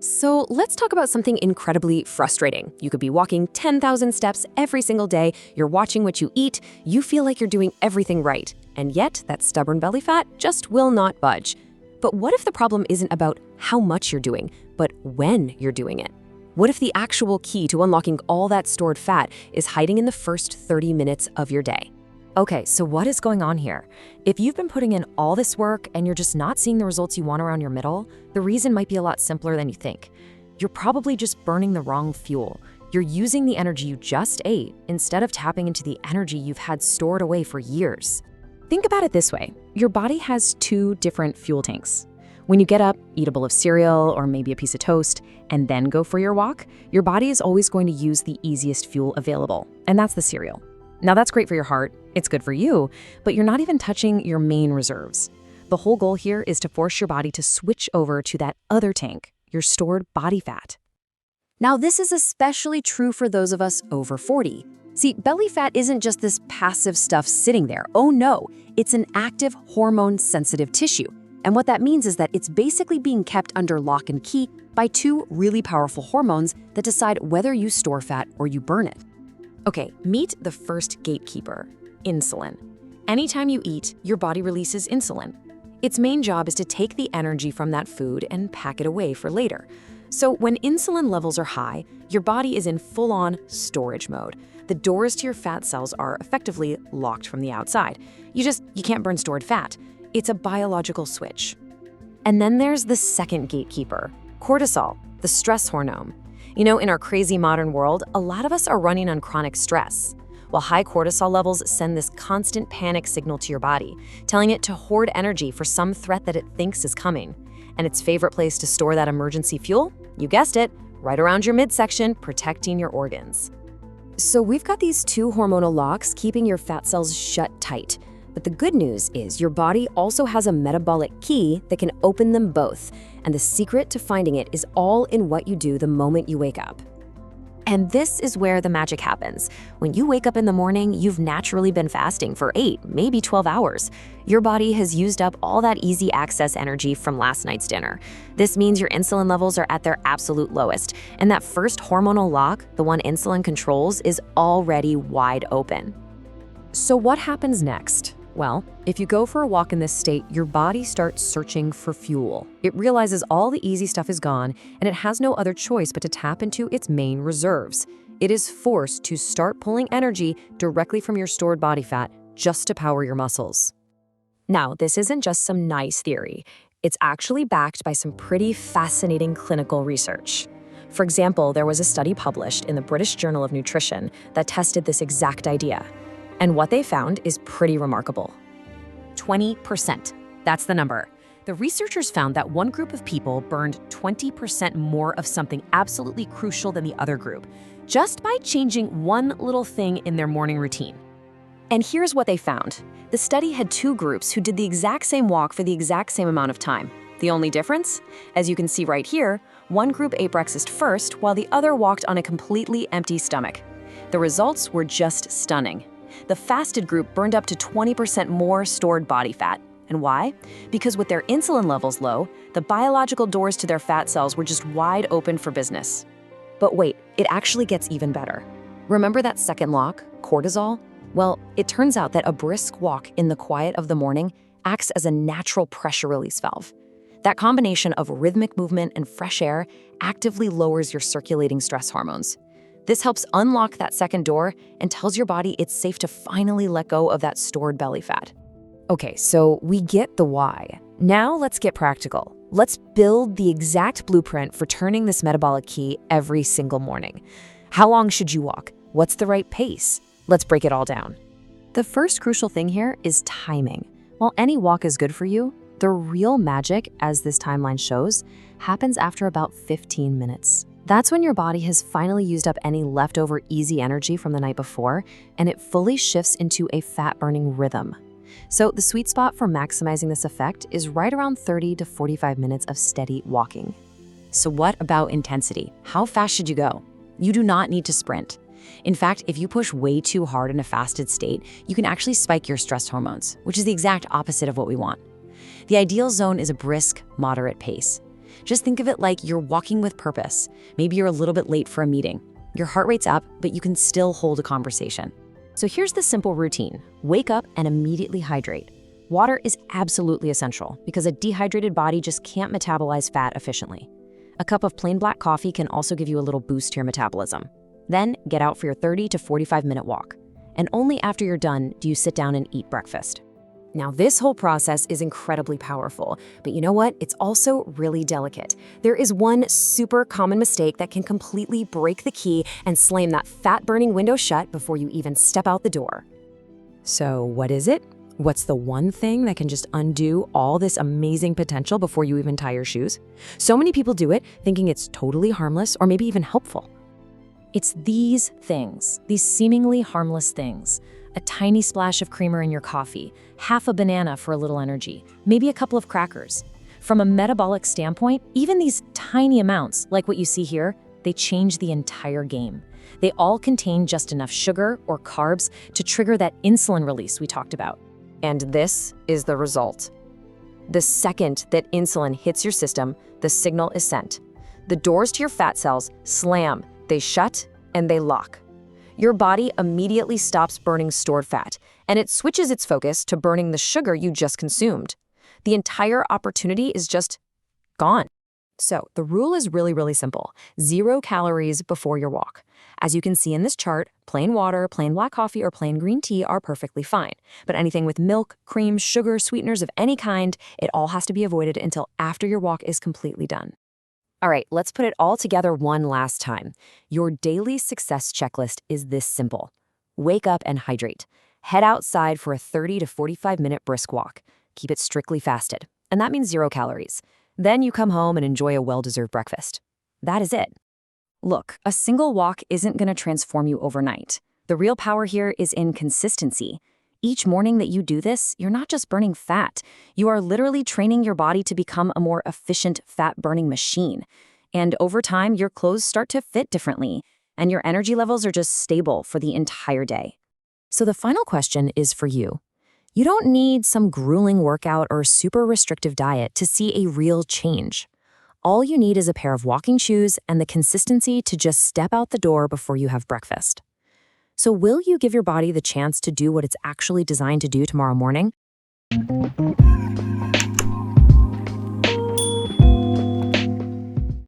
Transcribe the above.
So let's talk about something incredibly frustrating. You could be walking 10,000 steps every single day, you're watching what you eat, you feel like you're doing everything right, and yet that stubborn belly fat just will not budge. But what if the problem isn't about how much you're doing, but when you're doing it? What if the actual key to unlocking all that stored fat is hiding in the first 30 minutes of your day? Okay, so what is going on here? If you've been putting in all this work and you're just not seeing the results you want around your middle, the reason might be a lot simpler than you think. You're probably just burning the wrong fuel. You're using the energy you just ate instead of tapping into the energy you've had stored away for years. Think about it this way. Your body has two different fuel tanks. When you get up, eat a bowl of cereal or maybe a piece of toast, and then go for your walk, your body is always going to use the easiest fuel available, and that's the cereal. Now that's great for your heart, it's good for you, but you're not even touching your main reserves. The whole goal here is to force your body to switch over to that other tank, your stored body fat. Now, this is especially true for those of us over 40. See, belly fat isn't just this passive stuff sitting there. Oh no, it's an active hormone-sensitive tissue. And what that means is that it's basically being kept under lock and key by two really powerful hormones that decide whether you store fat or you burn it. Okay, meet the first gatekeeper, insulin. Anytime you eat, your body releases insulin. Its main job is to take the energy from that food and pack it away for later. So when insulin levels are high, your body is in full-on storage mode. The doors to your fat cells are effectively locked from the outside. You can't burn stored fat. It's a biological switch. And then there's the second gatekeeper, cortisol, the stress hormone. You know, in our crazy modern world, a lot of us are running on chronic stress. While high cortisol levels send this constant panic signal to your body, telling it to hoard energy for some threat that it thinks is coming. And its favorite place to store that emergency fuel? You guessed it, right around your midsection, protecting your organs. So we've got these two hormonal locks keeping your fat cells shut tight. But the good news is your body also has a metabolic key that can open them both. And the secret to finding it is all in what you do the moment you wake up. And this is where the magic happens. When you wake up in the morning, you've naturally been fasting for 8, maybe 12 hours. Your body has used up all that easy access energy from last night's dinner. This means your insulin levels are at their absolute lowest, and that first hormonal lock, the one insulin controls, is already wide open. So what happens next? Well, if you go for a walk in this state, your body starts searching for fuel. It realizes all the easy stuff is gone, and it has no other choice but to tap into its main reserves. It is forced to start pulling energy directly from your stored body fat just to power your muscles. Now, this isn't just some nice theory. It's actually backed by some pretty fascinating clinical research. For example, there was a study published in the British Journal of Nutrition that tested this exact idea. And what they found is pretty remarkable. 20%. That's the number. The researchers found that one group of people burned 20% more of something absolutely crucial than the other group, just by changing one little thing in their morning routine. And here's what they found. The study had two groups who did the exact same walk for the exact same amount of time. The only difference? As you can see right here, one group ate breakfast first while the other walked on a completely empty stomach. The results were just stunning. The fasted group burned up to 20% more stored body fat. And why? Because with their insulin levels low, the biological doors to their fat cells were just wide open for business. But wait, it actually gets even better. Remember that second lock, cortisol? Well, it turns out that a brisk walk in the quiet of the morning acts as a natural pressure release valve. That combination of rhythmic movement and fresh air actively lowers your circulating stress hormones. This helps unlock that second door and tells your body it's safe to finally let go of that stored belly fat. Okay, so we get the why. Now let's get practical. Let's build the exact blueprint for turning this metabolic key every single morning. How long should you walk? What's the right pace? Let's break it all down. The first crucial thing here is timing. While any walk is good for you, the real magic, as this timeline shows, happens after about 15 minutes. That's when your body has finally used up any leftover easy energy from the night before, and it fully shifts into a fat-burning rhythm. So the sweet spot for maximizing this effect is right around 30 to 45 minutes of steady walking. So what about intensity? How fast should you go? You do not need to sprint. In fact, if you push way too hard in a fasted state, you can actually spike your stress hormones, which is the exact opposite of what we want. The ideal zone is a brisk, moderate pace. Just think of it like you're walking with purpose. Maybe you're a little bit late for a meeting. Your heart rate's up, but you can still hold a conversation. So here's the simple routine. Wake up and immediately hydrate. Water is absolutely essential because a dehydrated body just can't metabolize fat efficiently. A cup of plain black coffee can also give you a little boost to your metabolism. Then get out for your 30 to 45-minute walk. And only after you're done do you sit down and eat breakfast. Now, this whole process is incredibly powerful, but you know what? It's also really delicate. There is one super common mistake that can completely break the key and slam that fat-burning window shut before you even step out the door. So what is it? What's the one thing that can just undo all this amazing potential before you even tie your shoes? So many people do it thinking it's totally harmless or maybe even helpful. It's these things, these seemingly harmless things. A tiny splash of creamer in your coffee, half a banana for a little energy, maybe a couple of crackers. From a metabolic standpoint, even these tiny amounts, like what you see here, they change the entire game. They all contain just enough sugar or carbs to trigger that insulin release we talked about. And this is the result. The second that insulin hits your system, the signal is sent. The doors to your fat cells slam, they shut, and they lock. Your body immediately stops burning stored fat, and it switches its focus to burning the sugar you just consumed. The entire opportunity is just gone. So the rule is really simple. 0 calories before your walk. As you can see in this chart, plain water, plain black coffee, or plain green tea are perfectly fine. But anything with milk, cream, sugar, sweeteners of any kind, it all has to be avoided until after your walk is completely done. All right, let's put it all together one last time. Your daily success checklist is this simple. Wake up and hydrate. Head outside for a 30 to 45-minute brisk walk. Keep it strictly fasted, and that means 0 calories. Then you come home and enjoy a well-deserved breakfast. That is it. Look, a single walk isn't going to transform you overnight. The real power here is in consistency. Each morning that you do this, you're not just burning fat. You are literally training your body to become a more efficient fat-burning machine. And over time, your clothes start to fit differently, and your energy levels are just stable for the entire day. So the final question is for you. You don't need some grueling workout or super restrictive diet to see a real change. All you need is a pair of walking shoes and the consistency to just step out the door before you have breakfast. So will you give your body the chance to do what it's actually designed to do tomorrow morning?